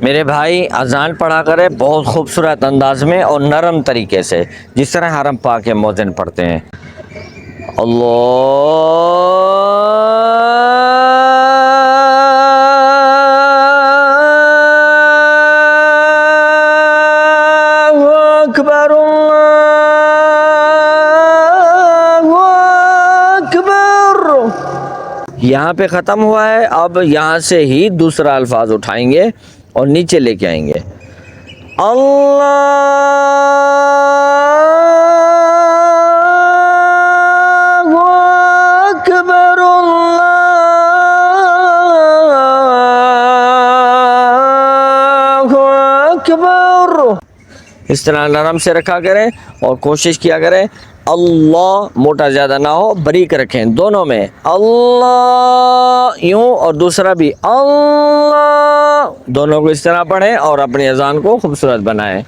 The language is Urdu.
میرے بھائی اذان پڑھا کرے بہت خوبصورت انداز میں اور نرم طریقے سے، جس طرح حرم پاک کے مؤذن پڑھتے ہیں۔ اللہ اکبر اللہ اکبر۔ یہاں پہ ختم ہوا ہے، اب یہاں سے ہی دوسرا الفاظ اٹھائیں گے اور نیچے لے کے آئیں گے۔ اللہ اکبر اللہ اکبر۔ اس طرح نرم سے رکھا کریں اور کوشش کیا کریں اللہ موٹا زیادہ نہ ہو، باریک رکھیں دونوں میں، اللہ یوں اور دوسرا بھی اللہ، دونوں کو اس طرح پڑھیں اور اپنی اذان کو خوبصورت بنائیں۔